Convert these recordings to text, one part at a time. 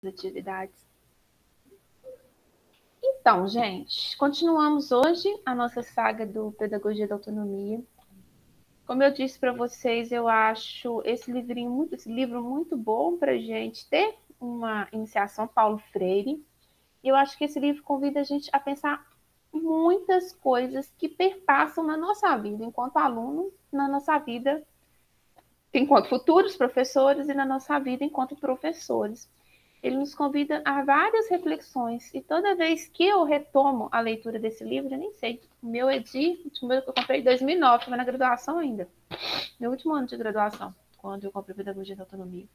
atividades. Então, gente, continuamos hoje a nossa saga do Pedagogia da Autonomia. Como eu disse para vocês, eu acho esse livro muito bom para a gente ter uma iniciação Paulo Freire. E eu acho que esse livro convida a gente a pensar muitas coisas que perpassam na nossa vida, enquanto aluno, na nossa vida enquanto futuros professores e na nossa vida enquanto professores. Ele nos convida a várias reflexões, e toda vez que eu retomo a leitura desse livro, eu nem sei, o meu Edi, o último que eu comprei em 2009, estava na graduação ainda, meu último ano de graduação, quando eu comprei Pedagogia da Autonomia,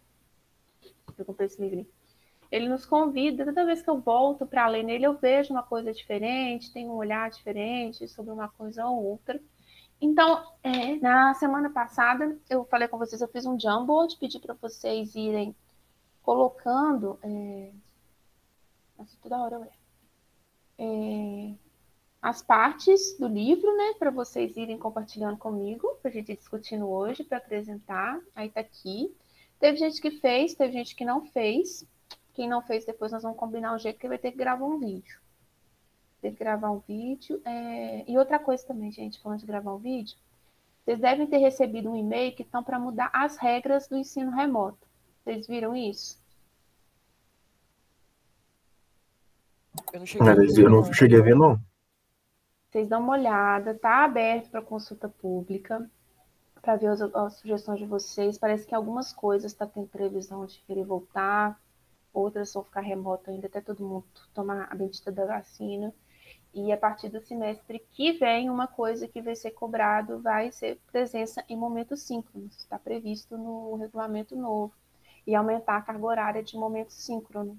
eu comprei esse livro. Ele nos convida, toda vez que eu volto para ler nele, eu vejo uma coisa diferente, tenho um olhar diferente sobre uma coisa ou outra. Então, na semana passada, eu falei com vocês, eu fiz um Jamboard, pedi para vocês irem colocando, toda hora as partes do livro, né, para vocês irem compartilhando comigo, para a gente ir discutindo hoje, para apresentar. Aí tá aqui. Teve gente que fez, teve gente que não fez. Quem não fez, depois nós vamos combinar um jeito que vai ter que gravar um vídeo. Ter que gravar um vídeo. E outra coisa também, gente, falando de gravar um vídeo, vocês devem ter recebido um e-mail que estão para mudar as regras do ensino remoto. Vocês viram isso? Eu não cheguei a ver, não. Vocês dão uma olhada, tá aberto para consulta pública, para ver as sugestões de vocês. Parece que algumas coisas está tendo previsão de querer voltar, outras vão ficar remoto ainda, até todo mundo tomar a bendita da vacina. E a partir do semestre que vem, uma coisa que vai ser cobrado vai ser presença em momentos síncronos. Está previsto no regulamento novo. E aumentar a carga horária de momento síncrono.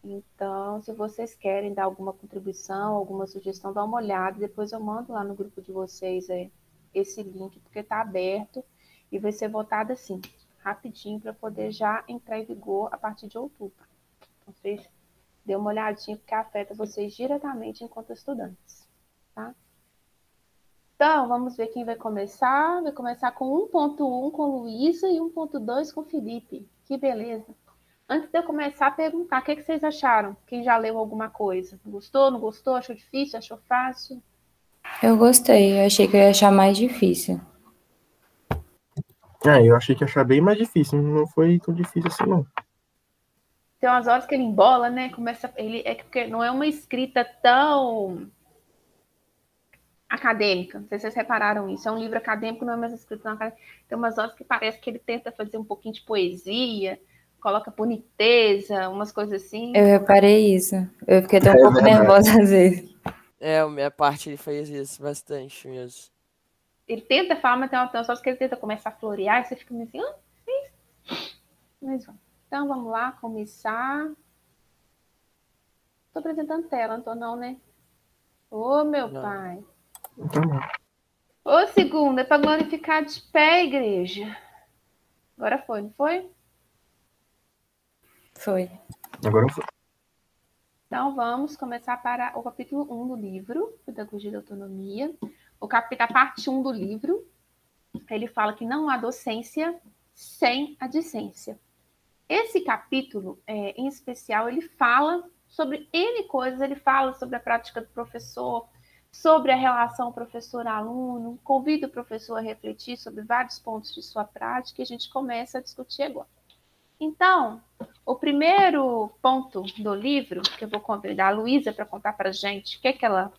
Então, se vocês querem dar alguma contribuição, alguma sugestão, dá uma olhada. Depois eu mando lá no grupo de vocês esse link, porque está aberto e vai ser votado assim, rapidinho, para poder já entrar em vigor a partir de outubro. Então, vocês dê uma olhadinha, porque afeta vocês diretamente enquanto estudantes, tá? Então, vamos ver quem vai começar. Vai começar com 1.1 com Luísa e 1.2 com Felipe. Que beleza. Antes de eu começar a perguntar, o que vocês acharam? Quem já leu alguma coisa? Gostou, não gostou? Achou difícil? Achou fácil? Eu gostei. Eu achei que eu ia achar mais difícil. Eu achei que ia achar bem mais difícil. Não foi tão difícil assim, não. Tem umas horas que ele embola, né? Porque não é uma escrita tão acadêmica. Não sei se vocês repararam isso. É um livro acadêmico, não é mais escrito tão acadêmico. Tem umas horas que parece que ele tenta fazer um pouquinho de poesia, coloca boniteza, umas coisas assim. Eu reparei isso. Eu fiquei até um pouco nervosa às vezes. A minha parte ele fez isso bastante mesmo. Ele tenta falar, mas tem umas horas que ele tenta começar a florear, e você fica meio assim, mas vamos. Então, vamos lá, começar. Estou apresentando tela, não tô não, né? Ô, meu pai. Ô, segunda, é para glorificar de pé, igreja. Agora foi, não foi? Foi. Agora foi. Então, vamos começar para o capítulo 1 do livro, Pedagogia da Autonomia. A parte 1 do livro, ele fala que não há docência sem a discência. Esse capítulo, em especial, ele fala sobre N coisas, ele fala sobre a prática do professor, sobre a relação professor-aluno, convida o professor a refletir sobre vários pontos de sua prática e a gente começa a discutir agora. Então, o primeiro ponto do livro, que eu vou convidar a Luísa para contar para a gente o que ela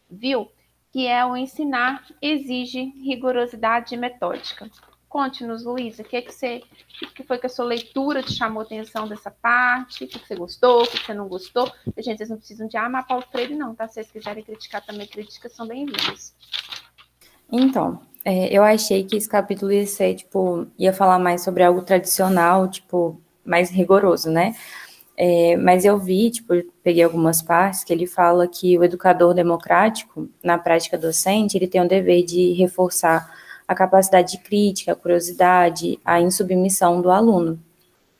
viu, que é o ensinar exige rigorosidade metódica. Conte-nos, Luísa, o que foi que a sua leitura te chamou a atenção dessa parte? O que você gostou, o que você não gostou? Gente, vocês não precisam de amar Paulo Freire, não, tá? Se vocês quiserem criticar também, críticas são bem-vindas. Então, eu achei que esse capítulo ia ser, ia falar mais sobre algo tradicional, mais rigoroso, né? Mas eu vi, peguei algumas partes que ele fala que o educador democrático, na prática docente, ele tem o dever de reforçar a capacidade de crítica, a curiosidade, a insubmissão do aluno.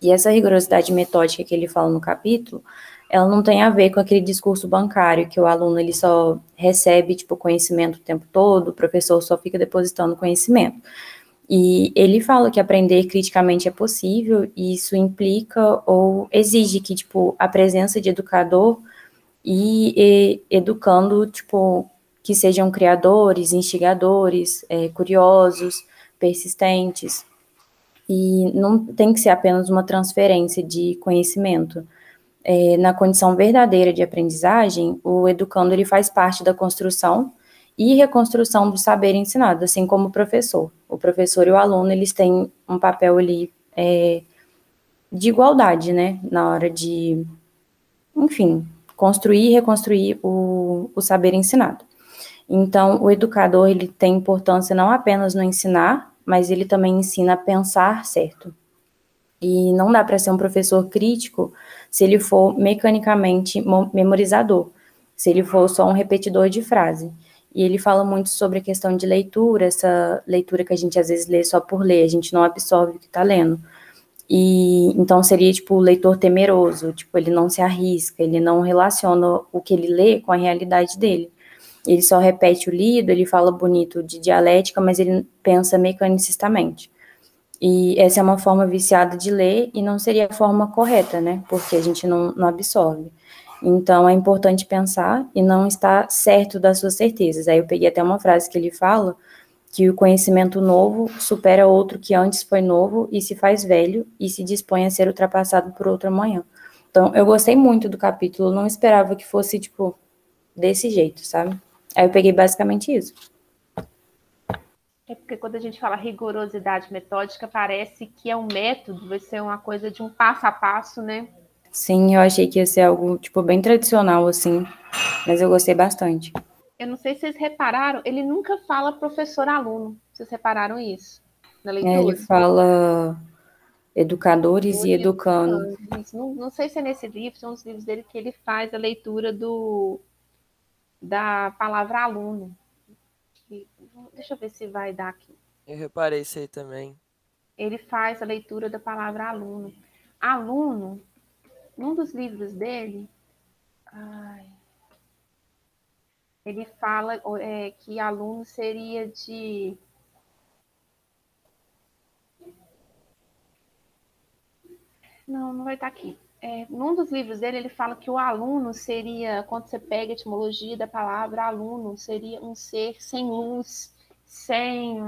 E essa rigorosidade metódica que ele fala no capítulo, ela não tem a ver com aquele discurso bancário, que o aluno ele só recebe conhecimento o tempo todo, o professor só fica depositando conhecimento. E ele fala que aprender criticamente é possível, e isso implica ou exige que, tipo, a presença de educador e educando, tipo, que sejam criadores, instigadores, curiosos, persistentes. E não tem que ser apenas uma transferência de conhecimento. Na condição verdadeira de aprendizagem, o educando ele faz parte da construção e reconstrução do saber ensinado, assim como o professor. O professor e o aluno, eles têm um papel ali de igualdade, né, na hora de, enfim, construir e reconstruir o saber ensinado. Então, o educador, ele tem importância não apenas no ensinar, mas ele também ensina a pensar certo. E não dá para ser um professor crítico se ele for mecanicamente memorizador, se ele for só um repetidor de frase. E ele fala muito sobre a questão de leitura, essa leitura que a gente às vezes lê só por ler, a gente não absorve o que está lendo. E então seria tipo o leitor temeroso, tipo, ele não se arrisca, ele não relaciona o que ele lê com a realidade dele. Ele só repete o lido, ele fala bonito de dialética, mas ele pensa mecanicistamente. E essa é uma forma viciada de ler e não seria a forma correta, né? Porque a gente não absorve. Então, é importante pensar e não estar certo das suas certezas. Aí eu peguei até uma frase que ele fala, que o conhecimento novo supera outro que antes foi novo e se faz velho e se dispõe a ser ultrapassado por outro amanhã. Então, eu gostei muito do capítulo, não esperava que fosse, tipo, desse jeito, sabe? Aí eu peguei basicamente isso. É porque quando a gente fala rigorosidade metódica, parece que é um método, vai ser uma coisa de um passo a passo, né? Sim, eu achei que ia ser algo, tipo, bem tradicional, assim, mas eu gostei bastante. Eu não sei se vocês repararam, ele nunca fala professor-aluno. Vocês repararam isso na leitura? Ele fala educadores e educando. Isso. Não sei se é nesse livro, são os livros dele que ele faz a leitura da palavra aluno. Deixa eu ver se vai dar aqui. Eu reparei isso aí também. Ele faz a leitura da palavra aluno. Aluno, num dos livros dele, ele fala que aluno seria de... Não vai estar aqui. Num dos livros dele, ele fala que o aluno seria, quando você pega a etimologia da palavra aluno, seria um ser sem luz, sem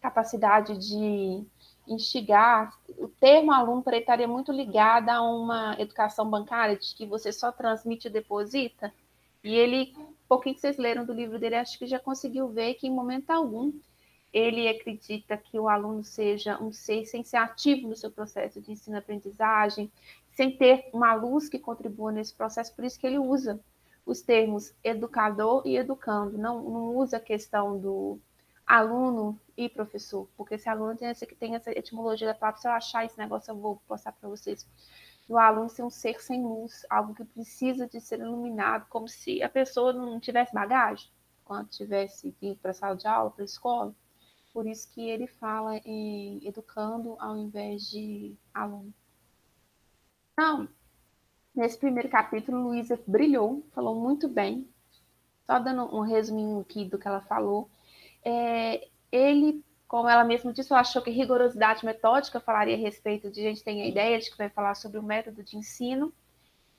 capacidade de instigar. O termo aluno para ele estaria muito ligado a uma educação bancária, de que você só transmite e deposita. E ele, um pouquinho que vocês leram do livro dele, acho que já conseguiu ver que em momento algum ele acredita que o aluno seja um ser sem ser ativo no seu processo de ensino-aprendizagem, sem ter uma luz que contribua nesse processo, por isso que ele usa os termos educador e educando, não usa a questão do aluno e professor, porque esse aluno tem essa etimologia da palavra, se eu achar esse negócio eu vou postar para vocês, o aluno ser um ser sem luz, algo que precisa de ser iluminado, como se a pessoa não tivesse bagagem, quando tivesse ido para a sala de aula, para a escola. Por isso que ele fala em educando ao invés de aluno. Então, nesse primeiro capítulo, Luísa brilhou, falou muito bem. Só dando um resuminho aqui do que ela falou. Ele, como ela mesma disse, ela achou que rigorosidade metódica falaria a respeito de... A gente tem a ideia de que vai falar sobre o método de ensino,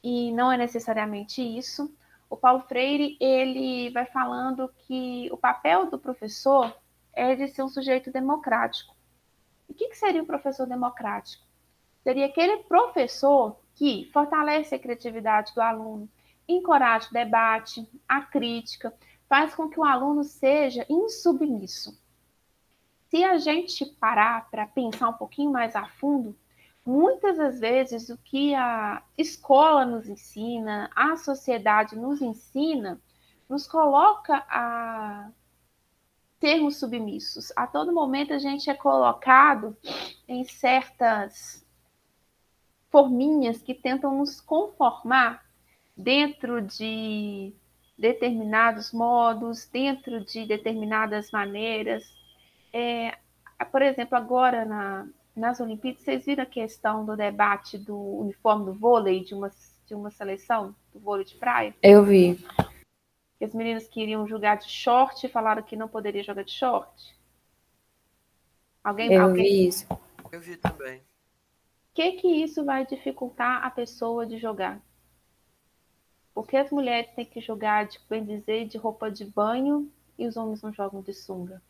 e não é necessariamente isso. O Paulo Freire, ele vai falando que o papel do professor é de ser um sujeito democrático. E o que seria um professor democrático? Seria aquele professor que fortalece a criatividade do aluno, encoraja o debate, a crítica, faz com que o aluno seja insubmisso. Se a gente parar para pensar um pouquinho mais a fundo, muitas das vezes o que a escola nos ensina, a sociedade nos ensina, nos coloca a sermos submissos. A todo momento a gente é colocado em certas forminhas que tentam nos conformar dentro de determinados modos, dentro de determinadas maneiras. Por exemplo, agora nas Olimpíadas, vocês viram a questão do debate do uniforme do vôlei, de uma seleção do vôlei de praia? Eu vi. Os meninos queriam jogar de short e falaram que não poderia jogar de short. Eu vi isso. Eu vi também. O que isso vai dificultar a pessoa de jogar? Por que as mulheres têm que jogar, de bem dizer, de roupa de banho e os homens não jogam de sunga?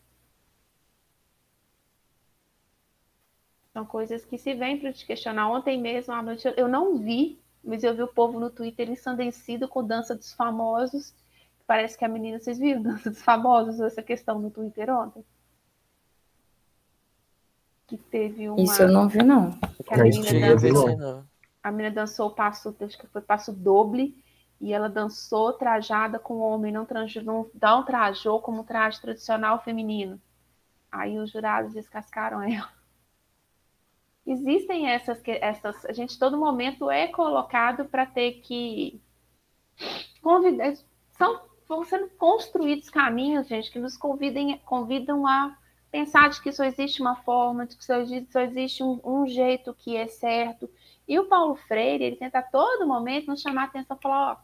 São coisas que se vêm para te questionar. Ontem mesmo, à noite, eu não vi, mas eu vi o povo no Twitter ensandecido com dança dos famosos. Parece que a menina, vocês viram dança dos famosos, essa questão no Twitter ontem? Que teve uma... Isso eu não vi, não. Que a menina dançou, a menina dançou o passo, acho que foi passo doble, e ela dançou trajada com o homem, não trajou como traje tradicional feminino. Aí os jurados descascaram ela. Existem essas, a gente todo momento é colocado para ter que convidar, vão sendo construídos caminhos, gente, que nos convidam a pensar de que só existe uma forma, de que só existe um jeito que é certo. E o Paulo Freire, ele tenta a todo momento nos chamar a atenção, falar, ó,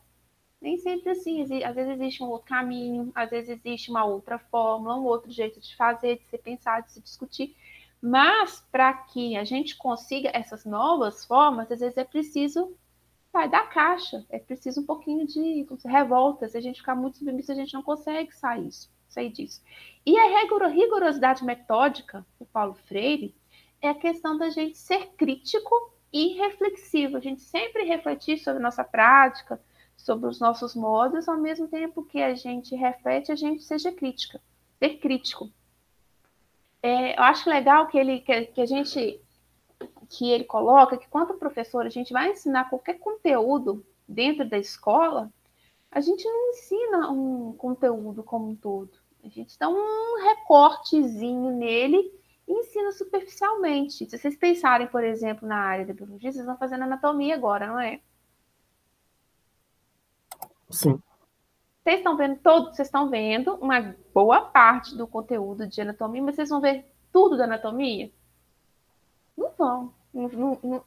nem sempre assim, às vezes existe um outro caminho, às vezes existe uma outra forma, um outro jeito de fazer, de se pensar, de se discutir. Mas, para que a gente consiga essas novas formas, às vezes é preciso sair da caixa, é preciso um pouquinho de revolta. Se a gente ficar muito submisso, a gente não consegue sair disso. E a rigorosidade metódica do Paulo Freire é a questão da gente ser crítico e reflexivo, a gente sempre refletir sobre a nossa prática, sobre os nossos modos, ao mesmo tempo que a gente reflete, a gente seja crítica, ser crítico. Eu acho legal que ele coloca que, quanto professor, a gente vai ensinar qualquer conteúdo dentro da escola, a gente não ensina um conteúdo como um todo. A gente dá um recortezinho nele e ensina superficialmente. Se vocês pensarem, por exemplo, na área da biologia, vocês estão fazendo anatomia agora, não é? Sim. Vocês estão vendo uma boa parte do conteúdo de anatomia, mas vocês vão ver tudo da anatomia? Não vão.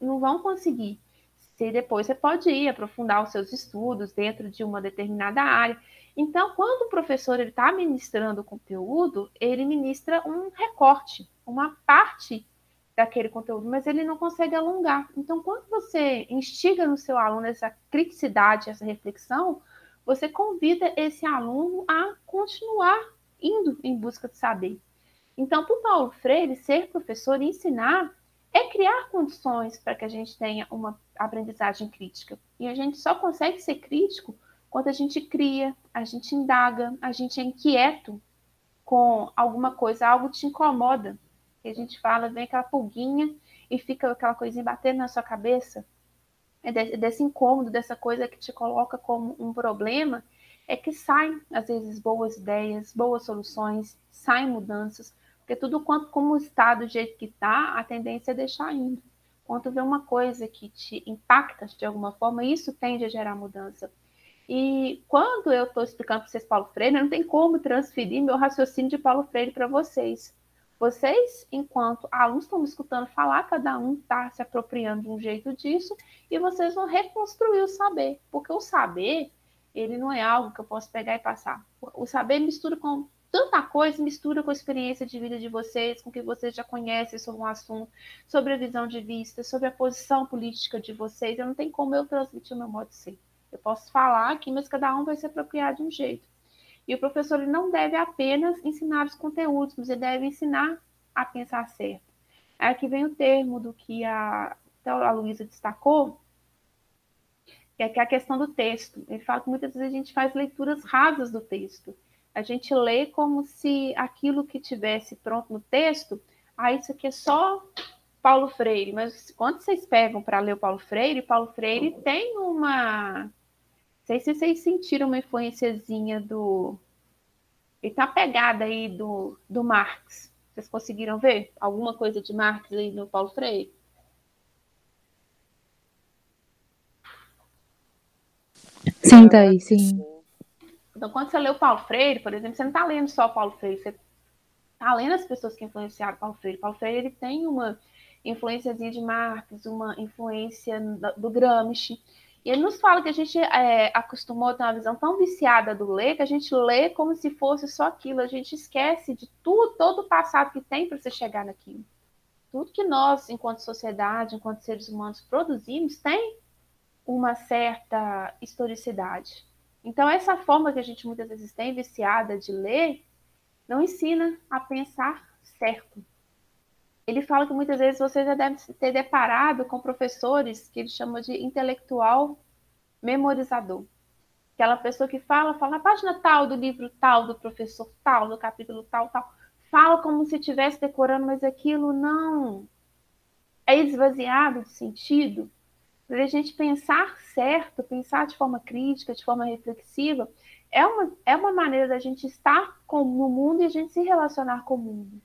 Não vão conseguir. Se depois você pode ir aprofundar os seus estudos dentro de uma determinada área. Então, quando o professor está ministrando o conteúdo, ele ministra um recorte, uma parte daquele conteúdo, mas ele não consegue alongar. Então, quando você instiga no seu aluno essa criticidade, essa reflexão, você convida esse aluno a continuar indo em busca de saber. Então, para o Paulo Freire, ser professor e ensinar é criar condições para que a gente tenha uma aprendizagem crítica. E a gente só consegue ser crítico quando a gente cria, a gente indaga, a gente é inquieto com alguma coisa, algo te incomoda. E a gente fala, vem aquela pulguinha e fica aquela coisinha batendo na sua cabeça. É desse incômodo, dessa coisa que te coloca como um problema, é que saem, às vezes, boas ideias, boas soluções, saem mudanças, porque tudo quanto como está do jeito que está, a tendência é deixar indo. Quando vê uma coisa que te impacta de alguma forma, isso tende a gerar mudança. E quando eu estou explicando para vocês Paulo Freire, não tem como transferir meu raciocínio de Paulo Freire para vocês. Vocês, enquanto alunos, estão me escutando falar, cada um está se apropriando de um jeito disso, e vocês vão reconstruir o saber, porque o saber, ele não é algo que eu posso pegar e passar. O saber mistura com tanta coisa, mistura com a experiência de vida de vocês, com o que vocês já conhecem sobre um assunto, sobre a visão de vista, sobre a posição política de vocês. Eu não tenho como eu transmitir o meu modo de ser. Eu posso falar aqui, mas cada um vai se apropriar de um jeito. E o professor ele não deve apenas ensinar os conteúdos, mas ele deve ensinar a pensar certo. Aqui vem o termo do que a Luísa destacou, que é a questão do texto. Ele fala que muitas vezes a gente faz leituras rasas do texto. A gente lê como se aquilo que tivesse pronto no texto, isso aqui é só Paulo Freire. Mas quando vocês pegam para ler o Paulo Freire tem uma... Não sei se vocês sentiram uma influenciazinha do... Ele tá pegada aí do Marx. Vocês conseguiram ver alguma coisa de Marx aí no Paulo Freire? Sim, tá aí, sim. Então, quando você lê o Paulo Freire, por exemplo, você não está lendo só o Paulo Freire, você está lendo as pessoas que influenciaram o Paulo Freire. O Paulo Freire ele tem uma influenciazinha de Marx, uma influência do Gramsci. E ele nos fala que a gente acostumou a ter uma visão tão viciada do ler, que a gente lê como se fosse só aquilo, a gente esquece de tudo, todo o passado que tem para você chegar naquilo. Tudo que nós, enquanto sociedade, enquanto seres humanos, produzimos, tem uma certa historicidade. Então, essa forma que a gente muitas vezes tem viciada de ler, não ensina a pensar certo. Ele fala que muitas vezes você já deve ter deparado com professores que ele chama de intelectual memorizador. Aquela pessoa que fala na página tal do livro tal, do professor tal, do capítulo tal, fala como se estivesse decorando, mas aquilo não é esvaziado de sentido. Para a gente pensar certo, pensar de forma crítica, de forma reflexiva, é uma maneira da gente estar no mundo e a gente se relacionar com o mundo.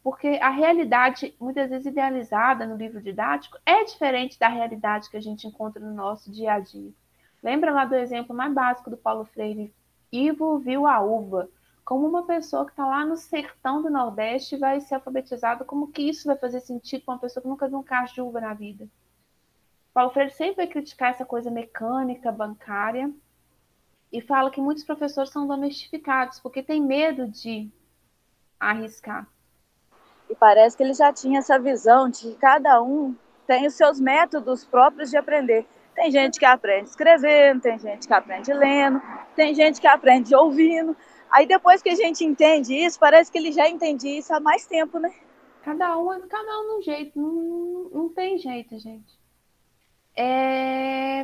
Porque a realidade, muitas vezes idealizada no livro didático, é diferente da realidade que a gente encontra no nosso dia a dia. Lembra lá do exemplo mais básico do Paulo Freire? Ivo viu a uva como uma pessoa que está lá no sertão do Nordeste e vai ser alfabetizada. Como que isso vai fazer sentido para uma pessoa que nunca viu um cacho de uva na vida? Paulo Freire sempre vai criticar essa coisa mecânica, bancária, e fala que muitos professores são domesticados porque têm medo de arriscar. E parece que ele já tinha essa visão de que cada um tem os seus métodos próprios de aprender. Tem gente que aprende escrevendo, tem gente que aprende lendo, tem gente que aprende ouvindo. Aí depois que a gente entende isso, parece que ele já entendia isso há mais tempo, né? Cada um no jeito, não tem jeito, gente.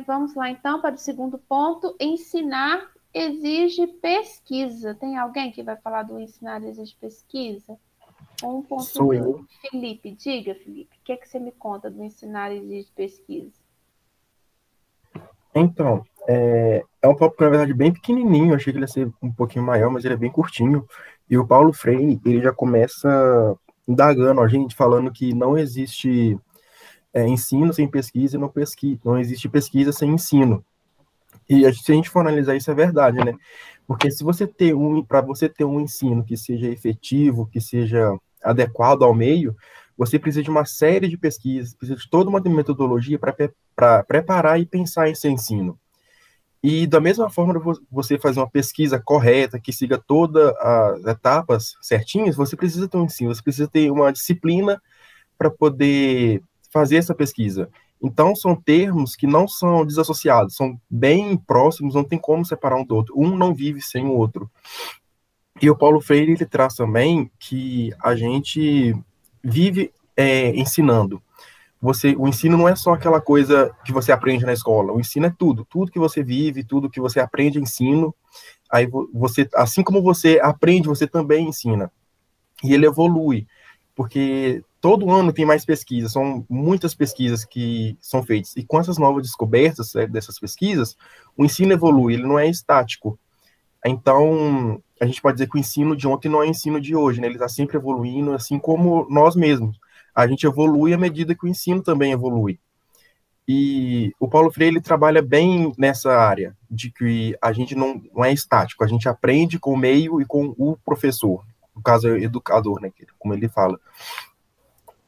Vamos lá então para o segundo ponto. Ensinar exige pesquisa. Tem alguém que vai falar do ensinar exige pesquisa? Sou eu. Felipe, diga, Felipe, o que você me conta do ensinar exige pesquisa? Então, é um tópico, na verdade, bem pequenininho. Eu achei que ele ia ser um pouquinho maior, mas ele é bem curtinho. E o Paulo Freire, ele já começa indagando a gente, falando que não existe ensino sem pesquisa e não existe pesquisa sem ensino. E se a gente for analisar isso, é verdade, né? Porque se você para você ter um ensino que seja efetivo, que seja adequado ao meio, você precisa de uma série de pesquisas, precisa de toda uma metodologia para preparar e pensar esse ensino. E da mesma forma, você fazer uma pesquisa correta, que siga todas as etapas certinhas, você precisa ter um ensino, você precisa ter uma disciplina para poder fazer essa pesquisa. Então, são termos que não são desassociados, são bem próximos, não tem como separar um do outro. Um não vive sem o outro. E o Paulo Freire, ele traz também que a gente vive ensinando. O ensino não é só aquela coisa que você aprende na escola. O ensino é tudo que você vive, tudo que você aprende, ensino. Aí você, assim como você aprende, você também ensina. E ele evolui, porque todo ano tem mais pesquisas, são muitas pesquisas que são feitas. E com essas novas descobertas dessas pesquisas, o ensino evolui, ele não é estático. Então, a gente pode dizer que o ensino de ontem não é o ensino de hoje, né? Ele está sempre evoluindo, assim como nós mesmos. A gente evolui à medida que o ensino também evolui. E o Paulo Freire, ele trabalha bem nessa área, de que a gente não é estático, a gente aprende com o meio e com o professor, no caso, é o educador, né, como ele fala.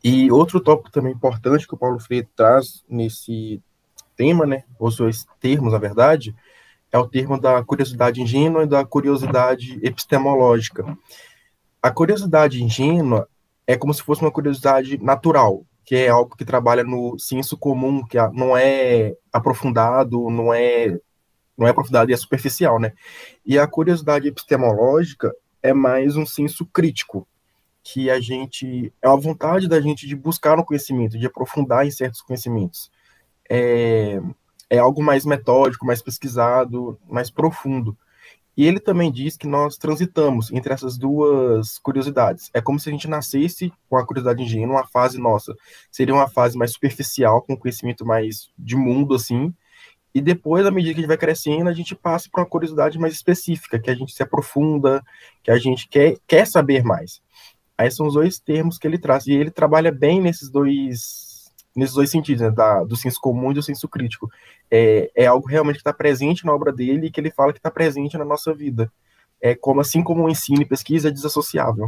E outro tópico também importante que o Paulo Freire traz nesse tema, né, os dois termos, na verdade, é o termo da curiosidade ingênua e da curiosidade epistemológica. A curiosidade ingênua é como se fosse uma curiosidade natural, que é algo que trabalha no senso comum, que não é aprofundado, não é aprofundado e é superficial, né? E a curiosidade epistemológica é mais um senso crítico, que é a vontade da gente de buscar um conhecimento, de aprofundar em certos conhecimentos. É algo mais metódico, mais pesquisado, mais profundo. E ele também diz que nós transitamos entre essas duas curiosidades. É como se a gente nascesse com a curiosidade ingênua, uma fase nossa. Seria uma fase mais superficial, com conhecimento mais de mundo, assim. E depois, à medida que a gente vai crescendo, a gente passa para uma curiosidade mais específica, que a gente se aprofunda, que a gente quer saber mais. Aí são os dois termos que ele traz. E ele trabalha bem nesses dois sentidos, né, do senso comum e do senso crítico. É algo realmente que está presente na obra dele e que ele fala que está presente na nossa vida. Assim como o ensino e pesquisa é desassociável.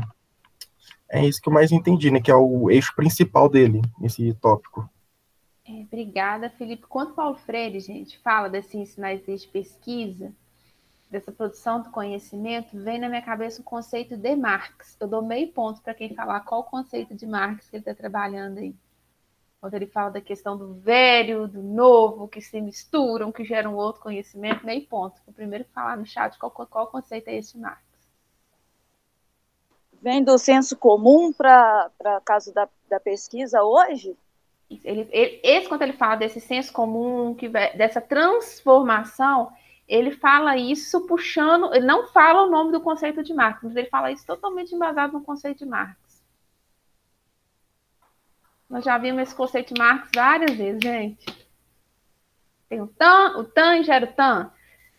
É isso que eu mais entendi, né, que é o eixo principal dele, esse tópico. Obrigada, Felipe. Quando Paulo Freire, gente, fala desse ensinar de pesquisa, dessa produção do conhecimento, vem na minha cabeça o conceito de Marx. Eu dou meio ponto para quem falar qual o conceito de Marx que ele está trabalhando aí. Quando ele fala da questão do velho, do novo, que se misturam, que geram outro conhecimento, meio ponto. O primeiro falar no chat qual conceito é esse de Marx. Vem do senso comum para caso da pesquisa hoje? Esse, quando ele fala desse senso comum, dessa transformação, ele fala isso puxando, ele não fala o nome do conceito de Marx, mas ele fala isso totalmente embasado no conceito de Marx. Nós já vimos esse conceito de Marx várias vezes, gente. Tem o tan gera o tan.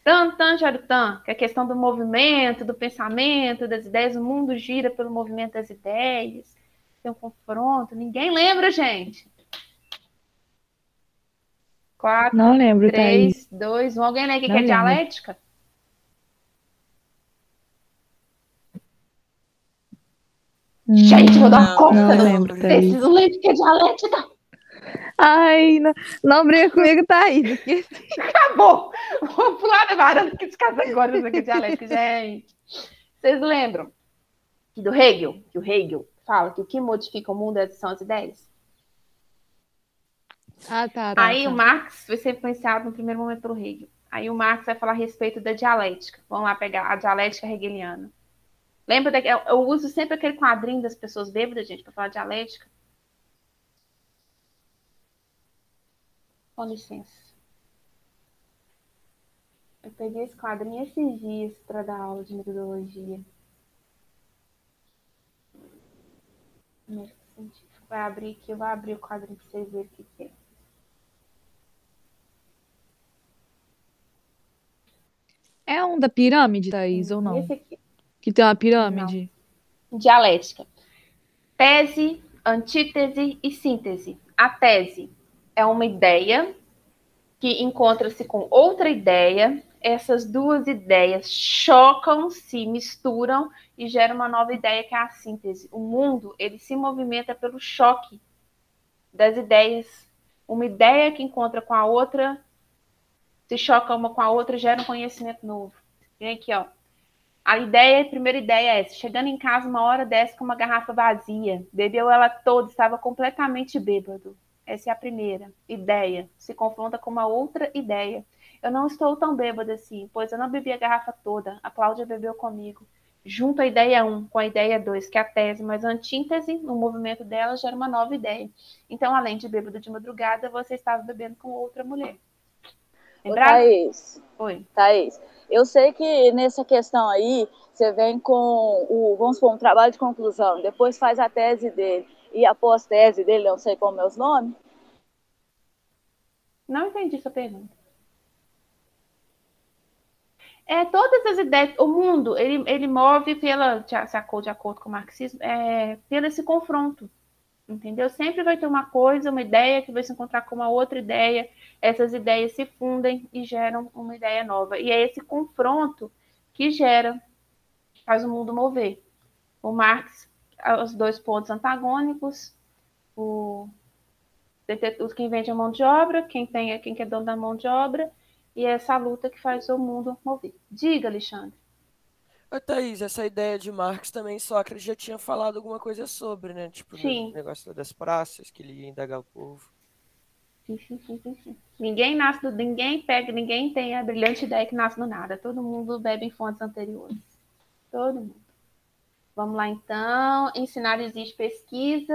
Tan gera o tan, que é a questão do movimento, do pensamento, das ideias. O mundo gira pelo movimento das ideias. Tem um confronto. Ninguém lembra, gente. 4, Não lembro, 3, Thaís. 2, 1. Alguém lê aqui que Não é lembro. dialética? Gente, vou dar uma coça. Não Não, lembro, não. Thaís. Vocês não lembram que é dialética? Ai, não briga comigo, Thaís. Esqueci. Acabou. Vou pular da varanda que descasa agora isso aqui é dialética, gente. Vocês lembram do Hegel? Que o Hegel fala que o que modifica o mundo são as ideias? Tá. Aí o Marx vai ser influenciado no primeiro momento pelo Hegel. Aí o Marx vai falar a respeito da dialética. Vamos lá pegar a dialética hegeliana. Lembra eu uso sempre aquele quadrinho das pessoas bêbadas, gente, para falar de dialética. Com licença. Eu peguei esse quadrinho esses dias para dar aula de metodologia. Vai abrir aqui, eu vou abrir o quadrinho para vocês verem o que é. É um da pirâmide, Thaís, ou não? Esse aqui. Que tem uma pirâmide? Dialética. Tese, antítese e síntese. A tese é uma ideia que encontra-se com outra ideia. Essas duas ideias chocam, se misturam e geram uma nova ideia que é a síntese. O mundo, ele se movimenta pelo choque das ideias. Uma ideia que encontra com a outra, se choca uma com a outra, gera um conhecimento novo. Vem aqui, ó. A primeira ideia é essa. Chegando em casa uma hora dessa com uma garrafa vazia. Bebeu ela toda, estava completamente bêbado. Essa é a primeira ideia. Se confronta com uma outra ideia. Eu não estou tão bêbada assim, pois eu não bebi a garrafa toda. A Cláudia bebeu comigo. Junto a ideia 1 com a ideia 2, que é a tese, mas a antítese, no movimento dela, gera uma nova ideia. Então, além de bêbado de madrugada, você estava bebendo com outra mulher. Lembrado? Thaís, Oi. Thaís, eu sei que nessa questão aí, você vem com vamos supor, um trabalho de conclusão, depois faz a tese dele, e a pós-tese dele, não sei como é os nomes. Não entendi sua pergunta. Todas as ideias, o mundo, ele move de acordo com o marxismo, pelo esse confronto, entendeu? Sempre vai ter uma coisa, uma ideia que vai se encontrar com uma outra ideia, essas ideias se fundem e geram uma ideia nova. E é esse confronto que faz o mundo mover. O Marx, os dois pontos antagônicos, quem vende a mão de obra, quem é dono da mão de obra, e essa luta que faz o mundo mover. Diga, Alexandre. Ô, Thaís, essa ideia de Marx também Sócrates já tinha falado alguma coisa sobre, né? Tipo, Sim. no negócio das praças, que ele ia indagar o povo. Sim. Ninguém tem a brilhante ideia que nasce do nada. Todo mundo bebe em fontes anteriores. Todo mundo. Vamos lá, então. Ensinar existe pesquisa.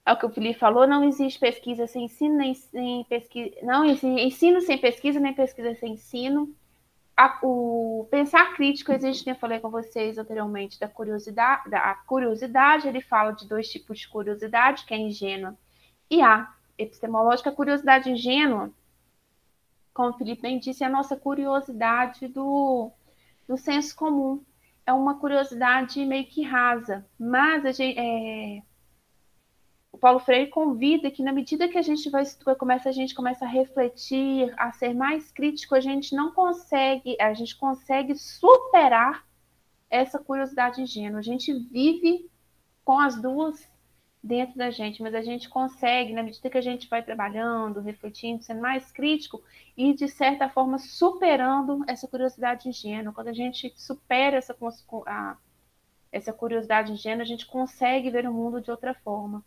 É o que o Felipe falou, não existe pesquisa sem ensino, nem pesquisa. Não existe ensino sem pesquisa, nem pesquisa sem ensino. O pensar crítico existe, eu falei com vocês anteriormente, da curiosidade. Ele fala de dois tipos de curiosidade, que é ingênua e a epistemológica. A curiosidade ingênua, como o Felipe bem disse, é a nossa curiosidade do senso comum. É uma curiosidade meio que rasa, mas o Paulo Freire convida que, na medida que a gente começa a refletir, a ser mais crítico, a gente consegue superar essa curiosidade ingênua. A gente vive com as duas dentro da gente, mas a gente consegue, na medida que a gente vai trabalhando, refletindo, sendo mais crítico e, de certa forma, superando essa curiosidade ingênua. Quando a gente supera essa curiosidade ingênua, a gente consegue ver o mundo de outra forma.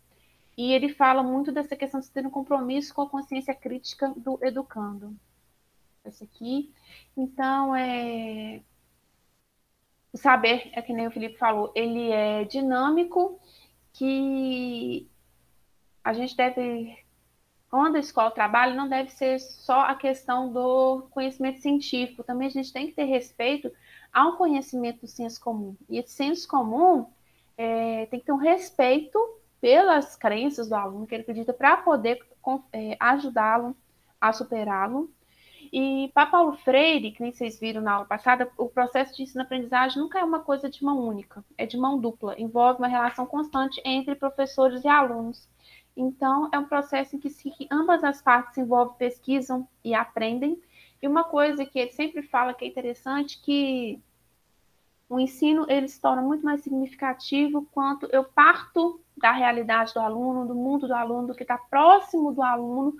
E ele fala muito dessa questão de ter um compromisso com a consciência crítica do educando. Esse aqui. Então, o saber, é que nem o Felipe falou, ele é dinâmico, que a gente deve, quando a escola trabalha, não deve ser só a questão do conhecimento científico, também a gente tem que ter respeito ao conhecimento do senso comum. E esse senso comum tem que ter um respeito pelas crenças do aluno que ele acredita para poder ajudá-lo a superá-lo. E para Paulo Freire, que nem vocês viram na aula passada, o processo de ensino-aprendizagem nunca é uma coisa de mão única, é de mão dupla, envolve uma relação constante entre professores e alunos. Então, é um processo em que ambas as partes se envolvem, pesquisam e aprendem. E uma coisa que ele sempre fala que é interessante, que o ensino ele se torna muito mais significativo quanto eu parto da realidade do aluno, do mundo do aluno, do que está próximo do aluno,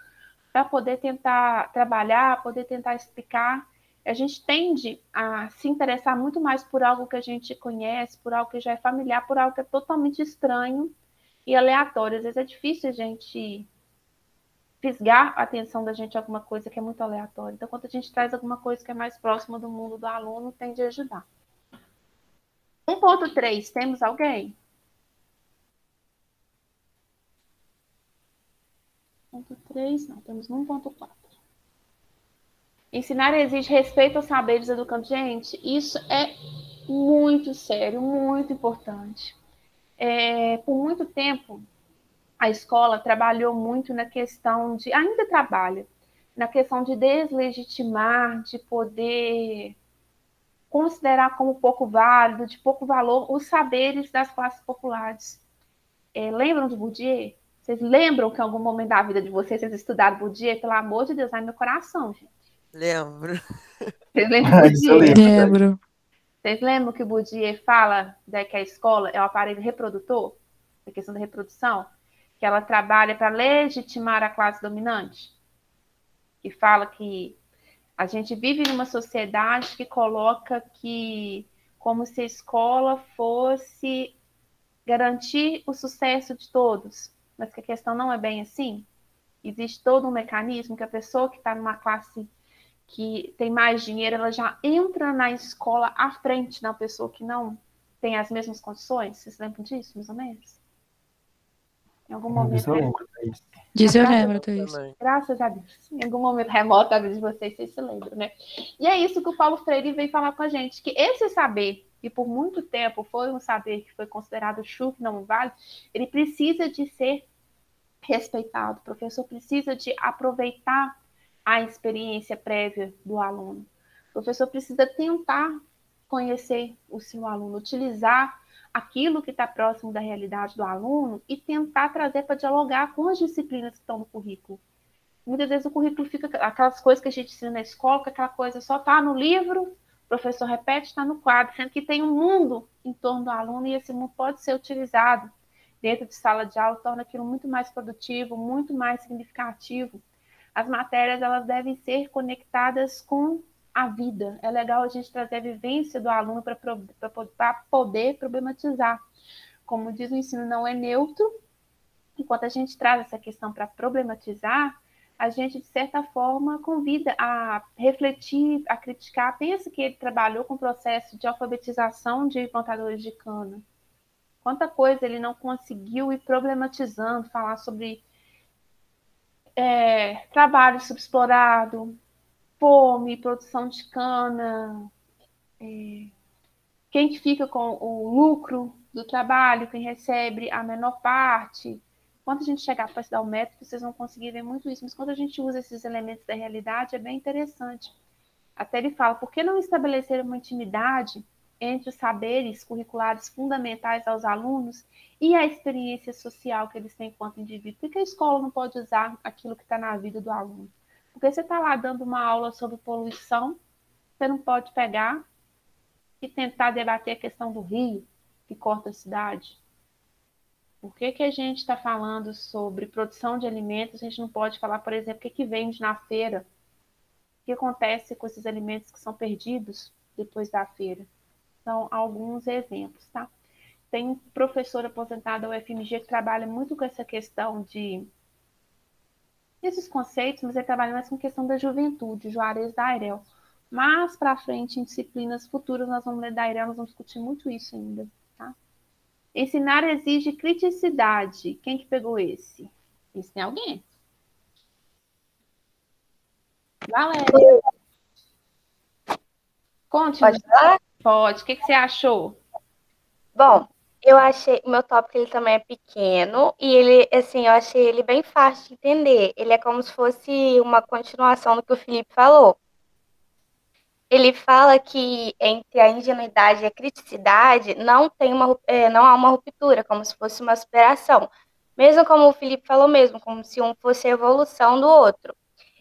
para poder tentar trabalhar, poder tentar explicar. A gente tende a se interessar muito mais por algo que a gente conhece, por algo que já é familiar, por algo que é totalmente estranho e aleatório. Às vezes é difícil a gente fisgar a atenção da gente a alguma coisa que é muito aleatória. Então, quando a gente traz alguma coisa que é mais próxima do mundo do aluno, tende a ajudar. 1.3, temos alguém? 1.3, não, temos 1.4. Ensinar exige respeito aos saberes educantes. Gente, isso é muito sério, muito importante. Por muito tempo, a escola trabalhou muito na questão de, ainda trabalha, na questão de deslegitimar, de poder considerar como pouco válido, de pouco valor, os saberes das classes populares. Lembram de Bourdieu? Vocês lembram que em algum momento da vida de vocês estudaram Bourdieu? Pelo amor de Deus, vai no meu coração, gente. Lembro. Vocês lembram de Isso eu Bourdieu? Lembro. Vocês lembram que o Bourdieu fala que a escola é o aparelho reprodutor? A questão da reprodução? Que ela trabalha para legitimar a classe dominante? Que fala que a gente vive numa sociedade que coloca que como se a escola fosse garantir o sucesso de todos, mas que a questão não é bem assim. Existe todo um mecanismo que a pessoa que está numa classe que tem mais dinheiro, ela já entra na escola à frente da pessoa que não tem as mesmas condições. Vocês lembram disso, mais ou menos? Em algum momento. Isso eu lembro. Disso eu lembro, Thaís. Também. Graças a Deus. Em algum momento remoto da vida de vocês se lembram, né? E é isso que o Paulo Freire veio falar com a gente, que esse saber, que por muito tempo foi um saber que foi considerado chucro, não válido, ele precisa de ser respeitado. O professor precisa de aproveitar a experiência prévia do aluno. O professor precisa tentar conhecer o seu aluno, utilizar aquilo que está próximo da realidade do aluno e tentar trazer para dialogar com as disciplinas que estão no currículo. Muitas vezes o currículo fica aquelas coisas que a gente ensina na escola, que aquela coisa só está no livro, o professor repete, está no quadro, sendo que tem um mundo em torno do aluno e esse mundo pode ser utilizado dentro de sala de aula, torna aquilo muito mais produtivo, muito mais significativo. As matérias elas devem ser conectadas com a vida. É legal a gente trazer a vivência do aluno para poder problematizar. Como diz o ensino, não é neutro. Enquanto a gente traz essa questão para problematizar, a gente, de certa forma, convida a refletir, a criticar. Pensa que ele trabalhou com o processo de alfabetização de plantadores de cana. Quanta coisa ele não conseguiu ir problematizando, falar sobre trabalho subexplorado, fome, produção de cana, quem que fica com o lucro do trabalho, quem recebe a menor parte. Quando a gente chegar para estudar o método, vocês vão conseguir ver muito isso, mas quando a gente usa esses elementos da realidade, é bem interessante. Até ele fala, por que não estabelecer uma intimidade entre os saberes curriculares fundamentais aos alunos e a experiência social que eles têm enquanto indivíduo? Por que a escola não pode usar aquilo que está na vida do aluno? Porque você está lá dando uma aula sobre poluição, você não pode pegar e tentar debater a questão do rio que corta a cidade. Por que que a gente está falando sobre produção de alimentos? A gente não pode falar, por exemplo, o que que vende na feira? O que acontece com esses alimentos que são perdidos depois da feira? São alguns exemplos, tá? Tem um professor aposentado da UFMG que trabalha muito com essa questão de esses conceitos, mas ele trabalha mais com questão da juventude, Juarez Dairel. Mas para frente, em disciplinas futuras, nós vamos ler Dairel, nós vamos discutir muito isso ainda, tá? Ensinar exige criticidade. Quem que pegou esse? Esse tem alguém? Valéria. Conte. Pode falar? Pode. O que que você achou? Bom, eu achei o meu tópico ele também é pequeno e ele, assim, eu achei ele bem fácil de entender. Ele é como se fosse uma continuação do que o Felipe falou. Ele fala que entre a ingenuidade e a criticidade não há uma ruptura, como se fosse uma superação. Mesmo como o Felipe falou mesmo, como se um fosse a evolução do outro.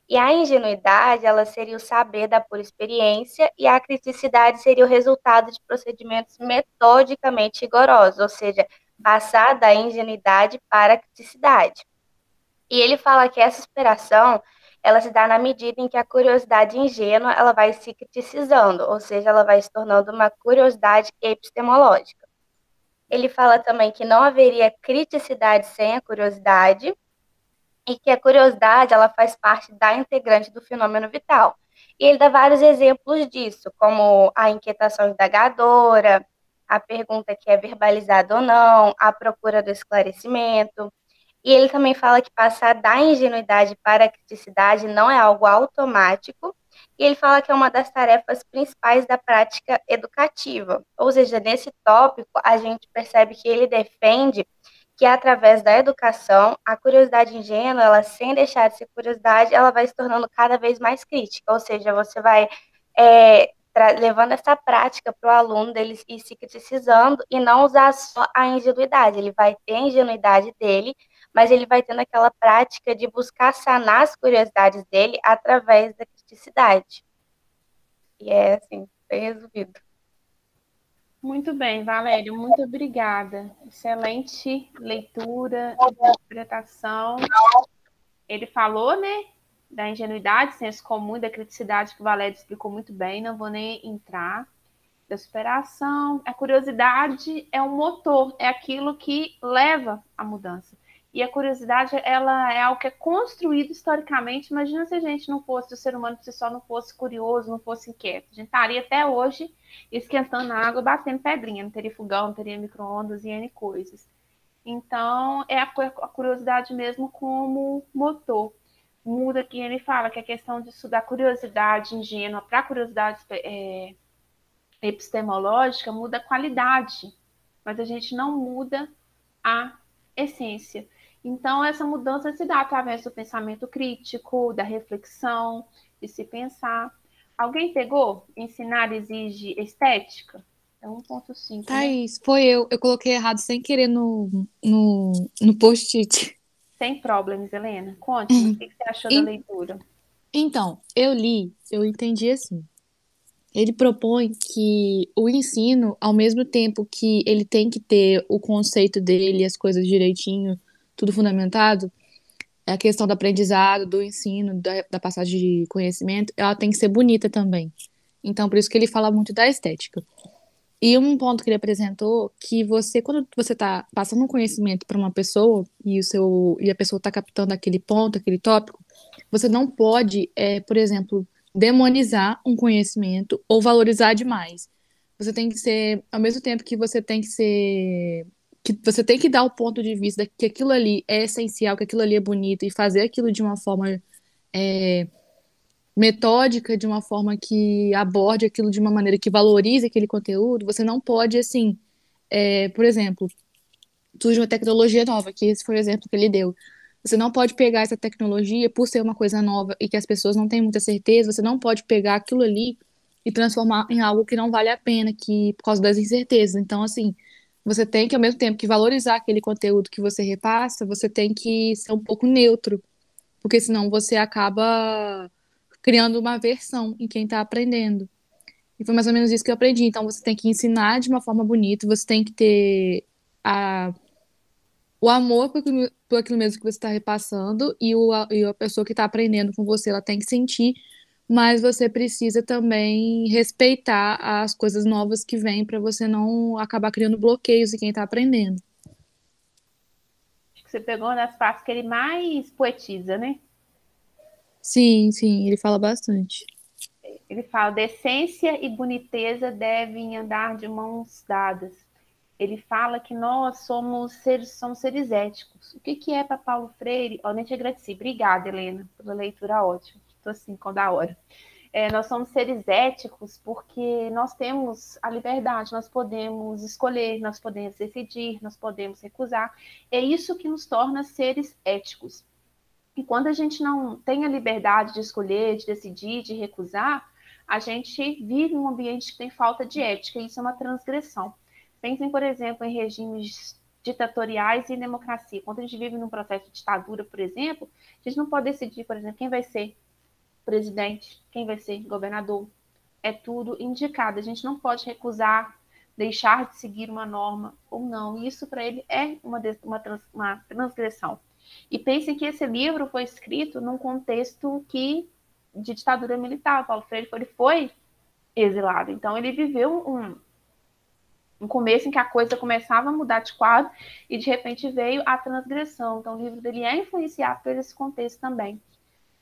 E a ingenuidade, ela seria o saber da pura experiência, e a criticidade seria o resultado de procedimentos metodicamente rigorosos, ou seja, passar da ingenuidade para a criticidade. E ele fala que essa superação, ela se dá na medida em que a curiosidade ingênua, ela vai se criticizando, ou seja, ela vai se tornando uma curiosidade epistemológica. Ele fala também que não haveria criticidade sem a curiosidade, e que a curiosidade ela faz parte da integrante do fenômeno vital. E ele dá vários exemplos disso, como a inquietação indagadora, a pergunta que é verbalizada ou não, a procura do esclarecimento. E ele também fala que passar da ingenuidade para a criticidade não é algo automático, e ele fala que é uma das tarefas principais da prática educativa. Ou seja, nesse tópico, a gente percebe que ele defende que através da educação, a curiosidade ingênua, ela sem deixar de ser curiosidade, ela vai se tornando cada vez mais crítica, ou seja, você vai levando essa prática para o aluno dele ir se criticizando e não usar só a ingenuidade, ele vai ter a ingenuidade dele, mas ele vai tendo aquela prática de buscar sanar as curiosidades dele através da criticidade. E é assim, bem resumido. Muito bem, Valério, muito obrigada. Excelente leitura, interpretação. Ele falou, né, da ingenuidade, senso comum, da criticidade que o Valério explicou muito bem, não vou nem entrar. Da superação, a curiosidade é um motor, é aquilo que leva à mudança. E a curiosidade, ela é algo que é construído historicamente. Imagina se a gente não fosse, o ser humano por si só não fosse curioso, não fosse inquieto. A gente estaria até hoje esquentando a água, batendo pedrinha. Não teria fogão, não teria micro-ondas e N coisas. Então, é a curiosidade mesmo como motor. Muda aqui, ele fala que a questão disso da curiosidade ingênua para a curiosidade epistemológica muda a qualidade, mas a gente não muda a essência. Então, essa mudança se dá através do pensamento crítico, da reflexão, de se pensar. Alguém pegou? Ensinar exige estética? É 1.5. Thaís, foi eu. Eu coloquei errado sem querer no post-it. Sem problemas, Helena. Conte-me, o que você achou da leitura? Então, eu entendi assim. Ele propõe que o ensino, ao mesmo tempo que ele tem que ter o conceito dele, as coisas direitinho, tudo fundamentado, a questão do aprendizado, do ensino, da passagem de conhecimento, ela tem que ser bonita também. Então, por isso que ele fala muito da estética. E um ponto que ele apresentou, que você, quando você está passando um conhecimento para uma pessoa e a pessoa está captando aquele ponto, aquele tópico, você não pode, por exemplo, demonizar um conhecimento ou valorizar demais. Você tem que ser, ao mesmo tempo que você tem que ser, que você tem que dar o ponto de vista que aquilo ali é essencial, que aquilo ali é bonito e fazer aquilo de uma forma metódica, de uma forma que aborde aquilo de uma maneira que valorize aquele conteúdo. Você não pode, assim, por exemplo, surge uma tecnologia nova, que esse foi o exemplo que ele deu. Você não pode pegar essa tecnologia por ser uma coisa nova e que as pessoas não têm muita certeza, você não pode pegar aquilo ali e transformar em algo que não vale a pena, que por causa das incertezas. Então, assim, você tem que, ao mesmo tempo que valorizar aquele conteúdo que você repassa, você tem que ser um pouco neutro, porque senão você acaba criando uma aversão em quem está aprendendo. E foi mais ou menos isso que eu aprendi. Então, você tem que ensinar de uma forma bonita, você tem que ter o amor por aquilo mesmo que você está repassando e a pessoa que está aprendendo com você, ela tem que sentir, mas você precisa também respeitar as coisas novas que vêm para você não acabar criando bloqueios em quem está aprendendo. Acho que você pegou uma das partes que ele mais poetiza, né? Sim, sim, ele fala bastante. Ele fala: decência e boniteza devem andar de mãos dadas. Ele fala que nós somos seres éticos. O que é para Paulo Freire? Eu nem te agradeci. Obrigada, Helena, pela leitura ótima. Estou assim, com da hora. Nós somos seres éticos porque nós temos a liberdade, nós podemos escolher, nós podemos decidir, nós podemos recusar. É isso que nos torna seres éticos. E quando a gente não tem a liberdade de escolher, de decidir, de recusar, a gente vive um ambiente que tem falta de ética, e isso é uma transgressão. Pensem, por exemplo, em regimes ditatoriais e democracia. Quando a gente vive num processo de ditadura, por exemplo, a gente não pode decidir, por exemplo, quem vai ser presidente, quem vai ser governador. É tudo indicado. A gente não pode recusar, deixar de seguir uma norma ou não. E isso, para ele, é uma transgressão. E pensem que esse livro foi escrito num contexto de ditadura militar. Paulo Freire foi exilado. Então, ele viveu um começo em que a coisa começava a mudar de quadro e, de repente, veio a transgressão. Então, o livro dele é influenciado por esse contexto também.